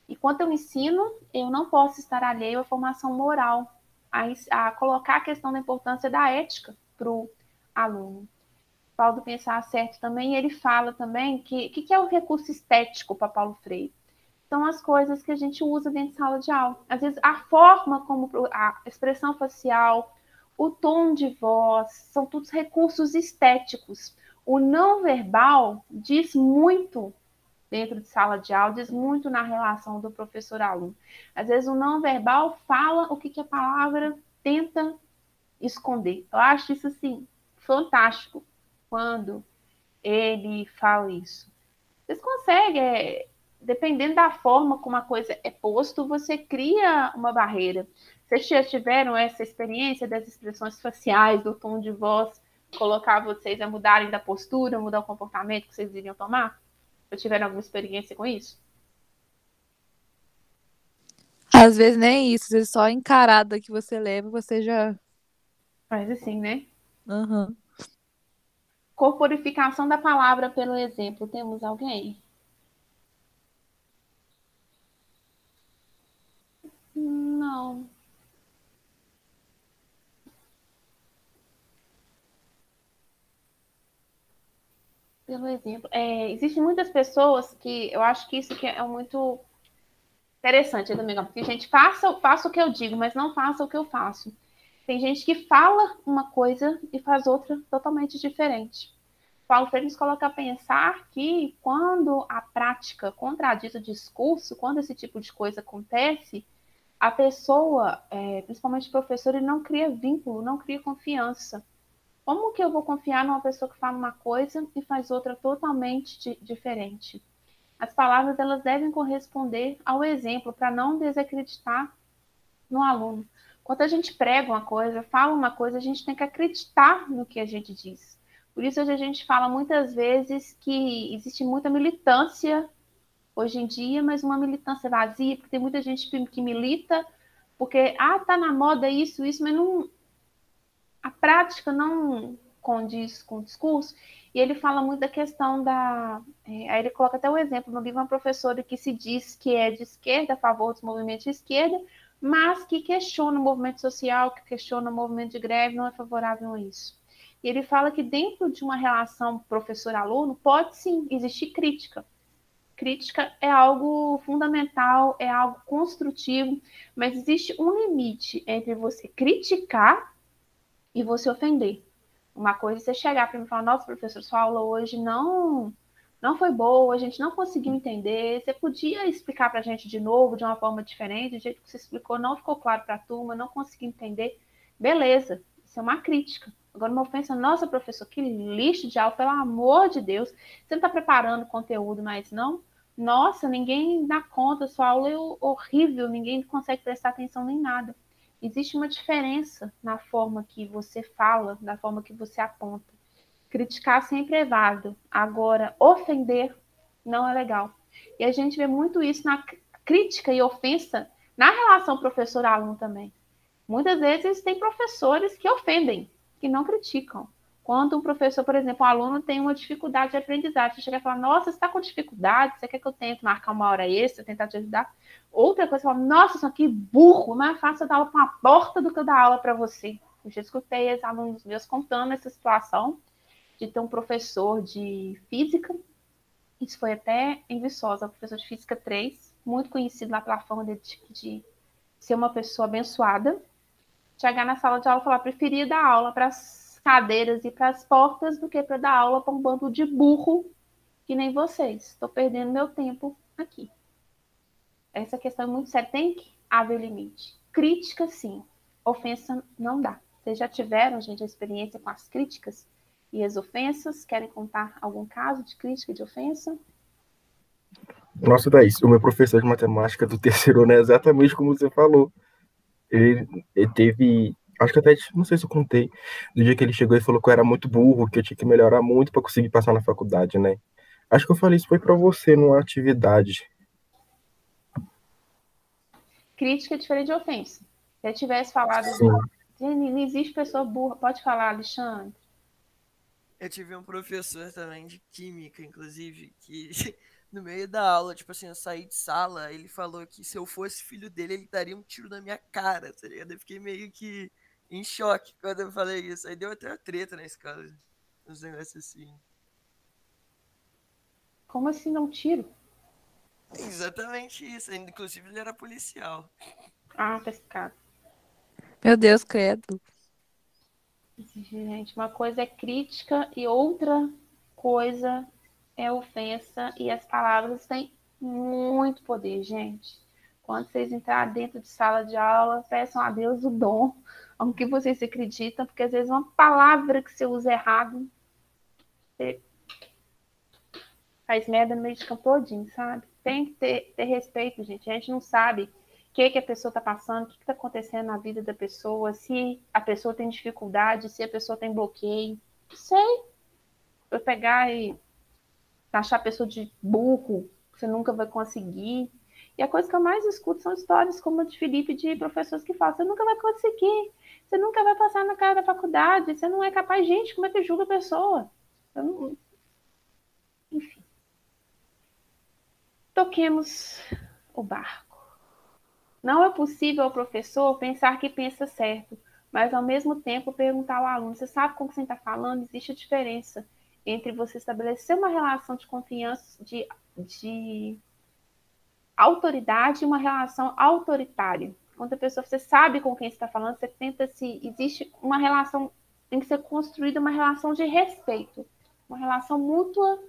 E quanto eu ensino, eu não posso estar alheio à formação moral, a colocar a questão da importância da ética para o aluno. Paulo do Pensar Certo também, ele fala também que é o recurso estético para Paulo Freire. São as coisas que a gente usa dentro de sala de aula. Às vezes, a forma como a expressão facial, o tom de voz, são todos recursos estéticos. O não verbal diz muito dentro de sala de aula, diz muito na relação do professor-aluno. Às vezes, o não verbal fala o que a palavra tenta esconder. Eu acho isso, assim, fantástico quando ele fala isso. Vocês conseguem, dependendo da forma como a coisa é posto, você cria uma barreira. Vocês já tiveram essa experiência das expressões faciais, do tom de voz, colocar vocês a mudarem da postura, mudar o comportamento que vocês iriam tomar? Já tiveram alguma experiência com isso? Às vezes nem isso, às vezes só a encarada que você leva, você já. Faz assim, né? Uhum. Corporificação da palavra pelo exemplo. Temos alguém? Não. Pelo exemplo. Existem muitas pessoas que eu acho que isso que é muito interessante, Domingo, porque, gente, faça o que eu digo, mas não faça o que eu faço. Tem gente que fala uma coisa e faz outra totalmente diferente. Paulo Freire nos coloca a pensar que quando a prática contradiz o discurso, quando esse tipo de coisa acontece, a pessoa, principalmente o professor, ele não cria vínculo, não cria confiança. Como que eu vou confiar numa pessoa que fala uma coisa e faz outra totalmente diferente? As palavras, elas devem corresponder ao exemplo, para não desacreditar no aluno. Quando a gente prega uma coisa, fala uma coisa, a gente tem que acreditar no que a gente diz. Por isso, hoje a gente fala muitas vezes que existe muita militância hoje em dia, mas uma militância vazia, porque tem muita gente que milita porque, tá na moda isso, mas não, a prática não condiz com o discurso. E ele fala muito da questão aí ele coloca até o exemplo no livro, uma professora que se diz que é de esquerda, a favor dos movimentos de esquerda, mas que questiona o movimento social, que questiona o movimento de greve, não é favorável a isso. E ele fala que dentro de uma relação professor-aluno pode sim existir crítica. Crítica é algo fundamental, é algo construtivo, mas existe um limite entre você criticar e você ofender. Uma coisa é você chegar para mim e falar: nossa, professor, sua aula hoje não foi boa, a gente não conseguiu entender, você podia explicar para a gente de novo, de uma forma diferente, do jeito que você explicou, não ficou claro para a turma, não consegui entender. Beleza, isso é uma crítica. Agora, uma ofensa: nossa, professor, que lixo de aula, pelo amor de Deus, você não está preparando conteúdo mais, não? Nossa, ninguém dá conta, sua aula é horrível, ninguém consegue prestar atenção nem nada. Existe uma diferença na forma que você fala, na forma que você aponta. Criticar sempre é válido. Agora, ofender não é legal. E a gente vê muito isso na crítica e ofensa na relação professor-aluno também. Muitas vezes tem professores que ofendem, que não criticam. Quando um professor, por exemplo, um aluno tem uma dificuldade de aprendizagem, você chega e fala, nossa, você está com dificuldade, você quer que eu tente marcar uma hora extra, tentar te ajudar? Outra coisa, você fala, nossa, isso aqui burro, mais fácil eu dar aula para uma porta do que eu dar aula para você. Eu já escutei os alunos meus contando essa situação de ter um professor de física, isso foi até em Viçosa, professor de física 3, muito conhecido lá pela fama de ser uma pessoa abençoada, chegar na sala de aula e falar, preferia dar aula para as cadeiras e para as portas do que para dar aula para um bando de burro que nem vocês. Estou perdendo meu tempo aqui. Essa questão é muito séria. Tem que haver limite. Crítica, sim. Ofensa, não dá. Vocês já tiveram, gente, a experiência com as críticas e as ofensas? Querem contar algum caso de crítica e de ofensa? Nossa, Thaís, o meu professor de matemática do terceiro ano é exatamente como você falou. Ele teve, acho que até, não sei se eu contei, do dia que ele chegou e falou que eu era muito burro, que eu tinha que melhorar muito para conseguir passar na faculdade, né? Acho que eu falei isso foi para você numa atividade. Crítica é diferente de ofensa. Se eu tivesse falado, Sim. não existe pessoa burra, pode falar, Alexandre. Eu tive um professor também de química, inclusive, que no meio da aula, tipo assim, eu saí de sala, ele falou que se eu fosse filho dele, ele daria um tiro na minha cara, tá ligado? Eu fiquei meio que em choque quando eu falei isso. Aí deu até uma treta na escola, uns negócios assim. Como assim não tiro? Exatamente isso. Inclusive ele era policial. Ah, pescado. Meu Deus, credo. Gente, uma coisa é crítica e outra coisa é ofensa. E as palavras têm muito poder, gente. Quando vocês entrarem dentro de sala de aula, peçam a Deus o dom, ao que vocês acreditam, porque às vezes uma palavra que você usa errado, você faz merda no meio de campo todinho, sabe? Tem que ter respeito, gente. A gente não sabe o que a pessoa está passando, o que está acontecendo na vida da pessoa, se a pessoa tem dificuldade, se a pessoa tem bloqueio. Não sei. Eu pegar e taxar a pessoa de burro, que você nunca vai conseguir. E a coisa que eu mais escuto são histórias como a de Felipe, de professores que falam, você nunca vai conseguir, você nunca vai passar na cara da faculdade, você não é capaz. Gente, como é que julga a pessoa? Não... Enfim. Toquemos o barco. Não é possível ao professor pensar que pensa certo, mas ao mesmo tempo perguntar ao aluno, você sabe com o que você está falando? Existe a diferença entre você estabelecer uma relação de confiança, de autoridade e uma relação autoritária. Quando a pessoa, você sabe com quem você está falando, você tenta se... Existe uma relação, tem que ser construída uma relação de respeito, uma relação mútua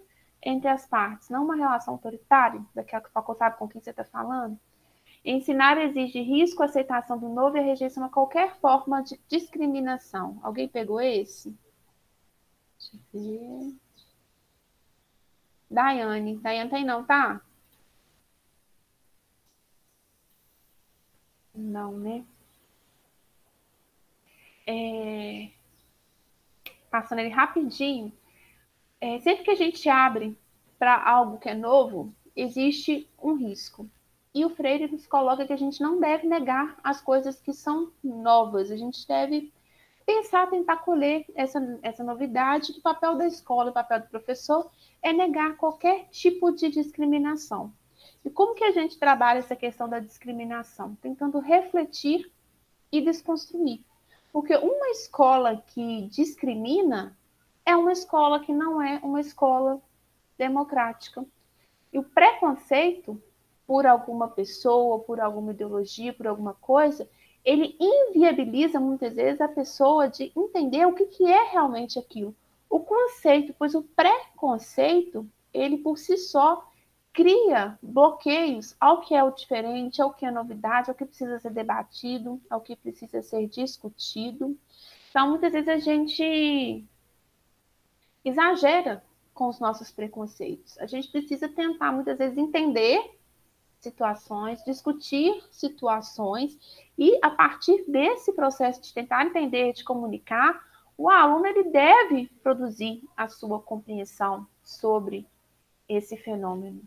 entre as partes, não uma relação autoritária, daquela que o sabe com quem você está falando. Ensinar exige risco, aceitação do novo e a rejeição a qualquer forma de discriminação. Alguém pegou esse? Deixa eu ver. Daiane tem não, tá? Não, né? Passando ele rapidinho. Sempre que a gente abre para algo que é novo, existe um risco. E o Freire nos coloca que a gente não deve negar as coisas que são novas. A gente deve pensar, tentar colher essa novidade. O papel da escola, o papel do professor é negar qualquer tipo de discriminação. E como que a gente trabalha essa questão da discriminação? Tentando refletir e desconstruir. Porque uma escola que discrimina é uma escola que não é uma escola democrática. E o preconceito por alguma pessoa, por alguma ideologia, por alguma coisa, ele inviabiliza muitas vezes a pessoa de entender o que é realmente aquilo. O conceito, pois o preconceito, ele por si só cria bloqueios ao que é o diferente, ao que é novidade, ao que precisa ser debatido, ao que precisa ser discutido. Então, muitas vezes a gente exagera com os nossos preconceitos. A gente precisa tentar, muitas vezes, entender situações, discutir situações e, a partir desse processo de tentar entender, de comunicar, o aluno ele deve produzir a sua compreensão sobre esse fenômeno.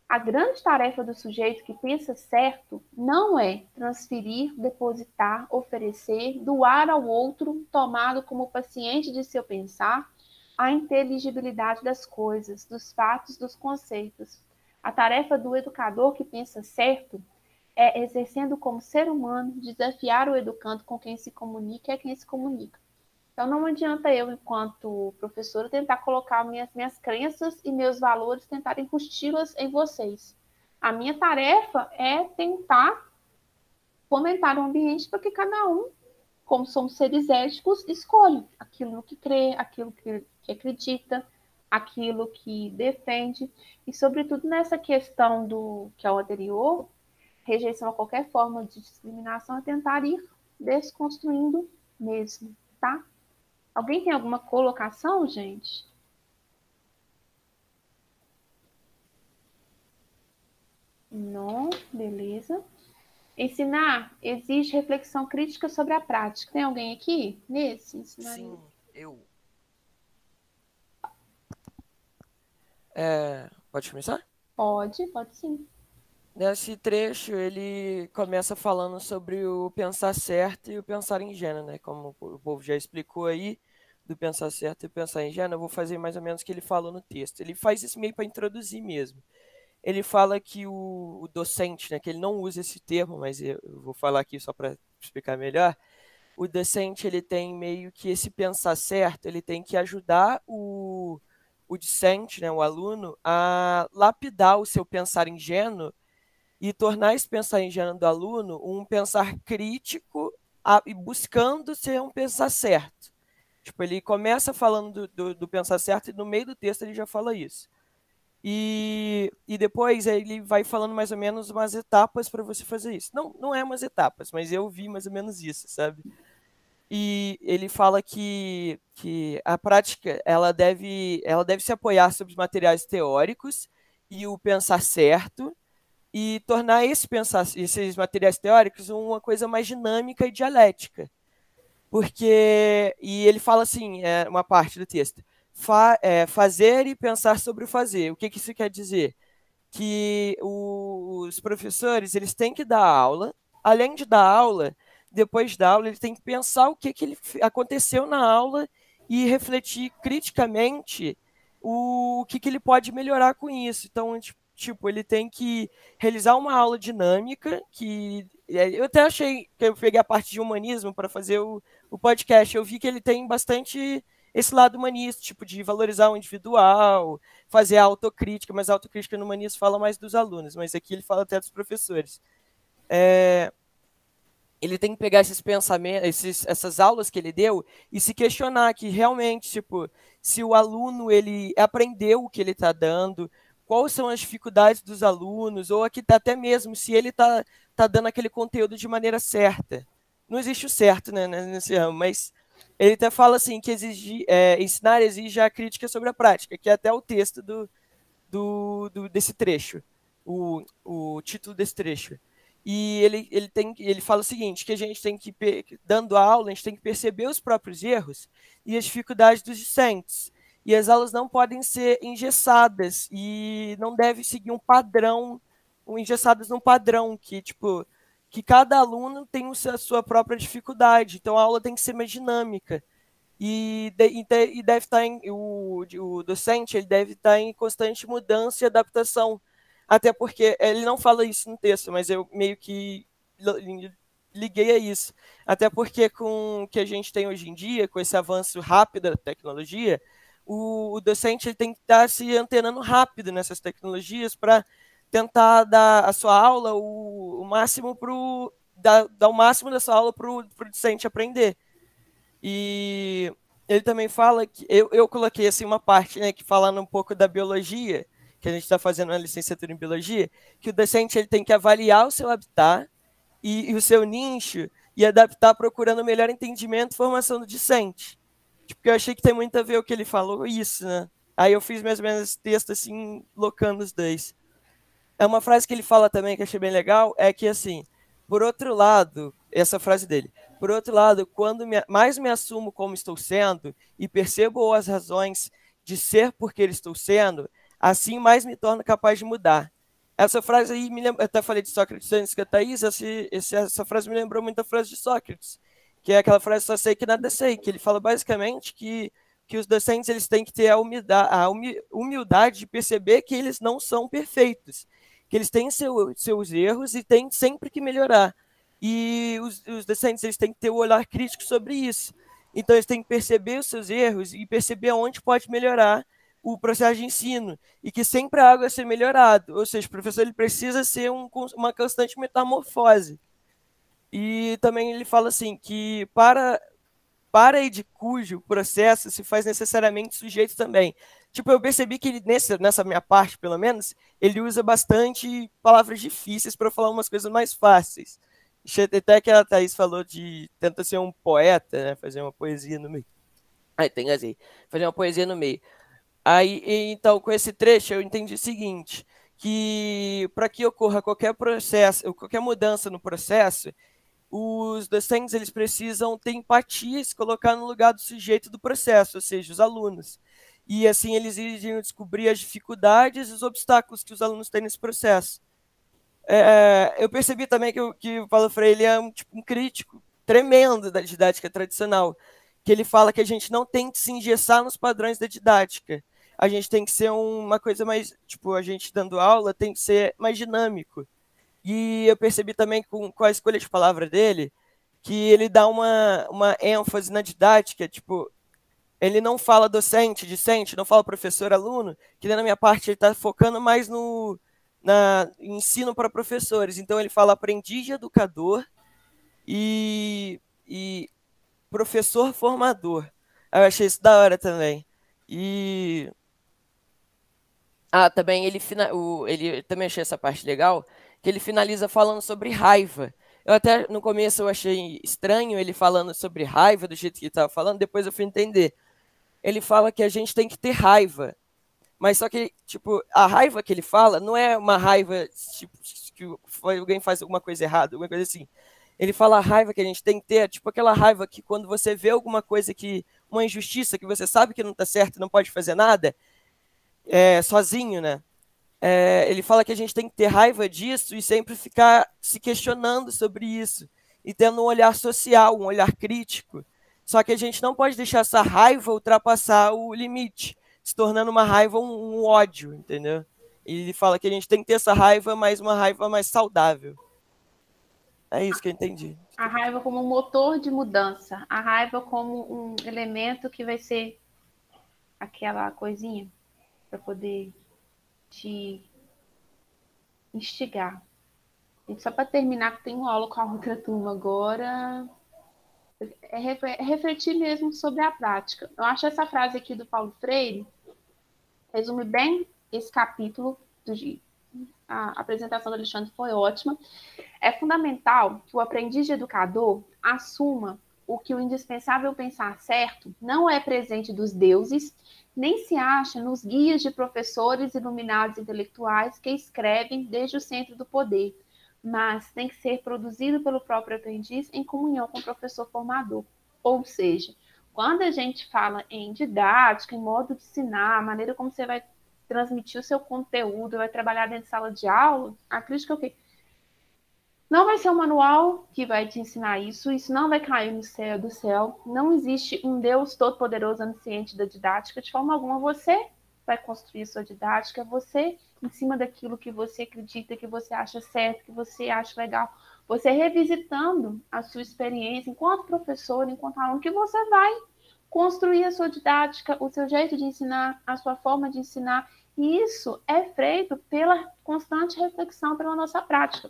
A grande tarefa do sujeito que pensa certo não é transferir, depositar, oferecer, doar ao outro, tomado como paciente de seu pensar, a inteligibilidade das coisas, dos fatos, dos conceitos. A tarefa do educador que pensa certo é, exercendo como ser humano, desafiar o educando com quem se comunica e a quem se comunica. Então, não adianta eu, enquanto professora, tentar colocar minhas crenças e meus valores, tentar incusti-las em vocês. A minha tarefa é tentar fomentar um ambiente para que cada um, como somos seres éticos, escolha aquilo no que crê, aquilo que acredita, aquilo que defende. E, sobretudo, nessa questão do que é o anterior, rejeição a qualquer forma de discriminação, é tentar ir desconstruindo mesmo, tá? Alguém tem alguma colocação, gente? Não, beleza. Ensinar exige reflexão crítica sobre a prática. Tem alguém aqui nesse? Ensinar? Sim, eu. Pode começar? Pode sim. Nesse trecho, ele começa falando sobre o pensar certo e o pensar ingênuo, né? Como o povo já explicou aí, do pensar certo e pensar ingênuo, eu vou fazer mais ou menos o que ele falou no texto. Ele faz isso meio para introduzir mesmo. Ele fala que o docente, né, que ele não usa esse termo, mas eu vou falar aqui só para explicar melhor. O docente, ele tem meio que esse pensar certo, ele tem que ajudar o discente, né, o aluno, a lapidar o seu pensar ingênuo e tornar esse pensar ingênuo do aluno um pensar crítico e buscando ser um pensar certo. Tipo, ele começa falando do pensar certo e no meio do texto ele já fala isso. E depois ele vai falando mais ou menos umas etapas para você fazer isso. Não é umas etapas, mas eu vi mais ou menos isso, sabe? E ele fala que a prática ela deve se apoiar sobre os materiais teóricos e o pensar certo, e tornar esses materiais teóricos uma coisa mais dinâmica e dialética. E ele fala assim, uma parte do texto, fazer e pensar sobre o fazer. O que isso quer dizer? Que os professores eles têm que dar aula, além de dar aula, depois da aula, eles têm que pensar o que aconteceu na aula e refletir criticamente o que ele pode melhorar com isso. Então, tipo, ele tem que realizar uma aula dinâmica, eu até achei que eu peguei a parte de humanismo para fazer o podcast, eu vi que ele tem bastante esse lado humanista, tipo, de valorizar o individual, fazer a autocrítica, mas a autocrítica no humanismo fala mais dos alunos, mas aqui ele fala até dos professores. Ele tem que pegar esses pensamentos, essas aulas que ele deu e se questionar que realmente, tipo, se o aluno ele aprendeu o que ele está dando, quais são as dificuldades dos alunos, ou aqui até mesmo se ele está dando aquele conteúdo de maneira certa. Não existe o certo, né, nesse ramo, mas ele até fala assim que ensinar exige a crítica sobre a prática, que é até o texto desse trecho, o título desse trecho. E ele fala o seguinte, que a gente tem que, dando a aula, a gente tem que perceber os próprios erros e as dificuldades dos discentes. E as aulas não podem ser engessadas e não devem seguir um padrão, engessadas num padrão que, tipo, que cada aluno tem a sua própria dificuldade. Então a aula tem que ser mais dinâmica. E deve estar o docente ele deve estar em constante mudança e adaptação. Até porque ele não fala isso no texto, mas eu meio que liguei a isso. Até porque com o que a gente tem hoje em dia, com esse avanço rápido da tecnologia, o docente ele tem que estar se antenando rápido nessas tecnologias para tentar dar a sua aula o máximo dar o máximo da sua aula para o docente aprender. E ele também fala que eu coloquei assim uma parte, né, que falando um pouco da biologia, que a gente está fazendo uma licenciatura em biologia, que o docente ele tem que avaliar o seu habitat e o seu nicho e adaptar procurando o melhor entendimento e formação do discente. Porque eu achei que tem muito a ver o que ele falou, isso, né? Aí eu fiz mais ou menos esse texto assim, locando os dois. É uma frase que ele fala também que eu achei bem legal, é que assim, por outro lado, essa frase dele, Por outro lado, quando mais me assumo como estou sendo e percebo as razões de ser porque ele estou sendo, assim mais me torno capaz de mudar. Essa frase aí me lembra, eu até falei de Sócrates antes que a Thaís, essa frase me lembrou muito a frase de Sócrates, que é aquela frase só sei que nada sei, que ele fala basicamente que os docentes eles têm que ter a humildade de perceber que eles não são perfeitos, que eles têm seus erros e têm sempre que melhorar. E os docentes eles têm que ter o olhar crítico sobre isso. Então, eles têm que perceber os seus erros e perceber onde pode melhorar o processo de ensino. E que sempre há algo a ser melhorado. Ou seja, o professor ele precisa ser uma constante metamorfose. E também ele fala assim, que para e de cujo processo se faz necessariamente sujeito também. Tipo, eu percebi que ele, nessa minha parte, pelo menos, ele usa bastante palavras difíceis para falar umas coisas mais fáceis. Até que a Thaís falou de tenta ser um poeta, né? Fazer uma poesia no meio. Aí tem assim, fazer uma poesia no meio. Aí, então, com esse trecho, eu entendi o seguinte, que para que ocorra qualquer processo, qualquer mudança no processo, os docentes eles precisam ter empatia e se colocar no lugar do sujeito do processo, ou seja, os alunos. E assim eles iriam descobrir as dificuldades e os obstáculos que os alunos têm nesse processo. Eu percebi também que o Paulo Freire ele é um crítico tremendo da didática tradicional, que ele fala que a gente não tem que se engessar nos padrões da didática. A gente tem que ser uma coisa mais, tipo, a gente dando aula tem que ser mais dinâmico. E eu percebi também com a escolha de palavra dele, que ele dá uma ênfase na didática, tipo, ele não fala docente, discente, não fala professor, aluno, que na minha parte ele está focando mais no ensino para professores. Então ele fala aprendiz de educador e professor formador. Eu achei isso da hora também. E também ele também achei essa parte legal, que ele finaliza falando sobre raiva. Eu até no começo eu achei estranho ele falando sobre raiva do jeito que ele estava falando, depois eu fui entender. Ele fala que a gente tem que ter raiva, mas só que tipo a raiva que ele fala não é uma raiva tipo que alguém faz alguma coisa errada, alguma coisa assim. Ele fala a raiva que a gente tem que ter, tipo aquela raiva que quando você vê alguma coisa uma injustiça que você sabe que não está certo, não pode fazer nada, sozinho, né? Ele fala que a gente tem que ter raiva disso e sempre ficar se questionando sobre isso e tendo um olhar social, um olhar crítico. Só que a gente não pode deixar essa raiva ultrapassar o limite, se tornando uma raiva um ódio, entendeu? E ele fala que a gente tem que ter essa raiva, mas uma raiva mais saudável. É isso que eu entendi. A raiva como um motor de mudança, a raiva como um elemento que vai ser aquela coisinha para poder te instigar. E só para terminar, que tem uma aula com a outra turma agora, refletir mesmo sobre a prática. Eu acho essa frase aqui do Paulo Freire resume bem esse capítulo. A apresentação do Alexandre foi ótima. É fundamental que o aprendiz de educador assuma que o indispensável pensar certo não é presente dos deuses, nem se acha nos guias de professores iluminados intelectuais que escrevem desde o centro do poder, mas tem que ser produzido pelo próprio aprendiz em comunhão com o professor formador. Ou seja, quando a gente fala em didática, em modo de ensinar, a maneira como você vai transmitir o seu conteúdo, vai trabalhar dentro de sala de aula, a crítica é o quê? Não vai ser um manual que vai te ensinar isso não vai cair no céu do céu, não existe um Deus todo-poderoso onisciente da didática, de forma alguma você vai construir a sua didática, você, em cima daquilo que você acredita, que você acha certo, que você acha legal, você revisitando a sua experiência enquanto professor, enquanto aluno, que você vai construir a sua didática, o seu jeito de ensinar, a sua forma de ensinar, e isso é feito pela constante reflexão, pela nossa prática.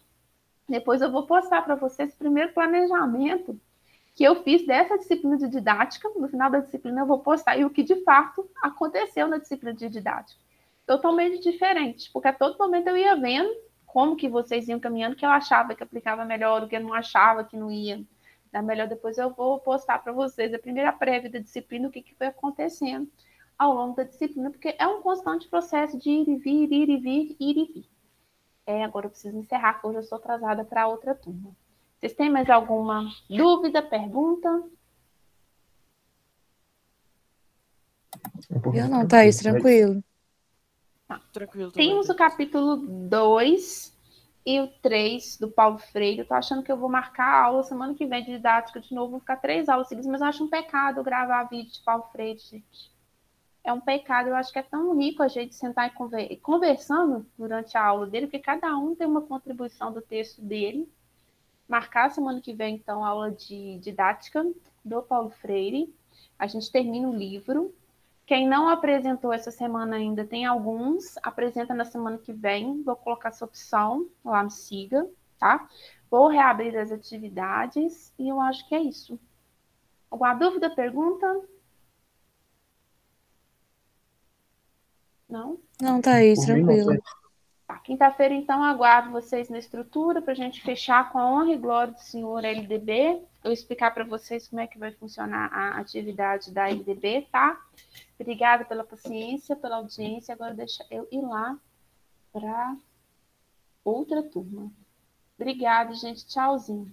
Depois eu vou postar para vocês o primeiro planejamento que eu fiz dessa disciplina de didática. No final da disciplina eu vou postar o que de fato aconteceu na disciplina de didática. Totalmente diferente, porque a todo momento eu ia vendo como que vocês iam caminhando, que eu achava que aplicava melhor, o que eu não achava que não ia dar melhor. Depois eu vou postar para vocês a primeira prévia da disciplina, o que foi acontecendo ao longo da disciplina, porque é um constante processo de ir e vir, ir e vir, ir e vir. Agora eu preciso encerrar, porque hoje eu estou atrasada para outra turma. Vocês têm mais alguma dúvida, pergunta? Eu não, Thaís, tranquilo. Tranquilo Temos o também. capítulo 2 e o 3 do Paulo Freire. Eu tô achando que eu vou marcar a aula semana que vem de didática de novo. Vou ficar 3 aulas seguidas, mas eu acho um pecado gravar vídeo de Paulo Freire, gente. É um pecado. Eu acho que é tão rico a gente sentar e conversando durante a aula dele, porque cada um tem uma contribuição do texto dele. Marcar semana que vem, então, a aula de didática do Paulo Freire. A gente termina o livro. Quem não apresentou essa semana ainda, tem alguns. Apresenta na semana que vem. Vou colocar essa opção lá no Siga, tá? Vou reabrir as atividades e eu acho que é isso. Alguma dúvida, pergunta? Não? Não, Thaís, Por mim, não, tranquilo. Tá, quinta-feira, então, aguardo vocês na estrutura para a gente fechar com a honra e glória do senhor LDB. Eu explicar para vocês como é que vai funcionar a atividade da LDB, tá? Obrigada pela paciência, pela audiência. Agora deixa eu ir lá para outra turma. Obrigada, gente. Tchauzinho.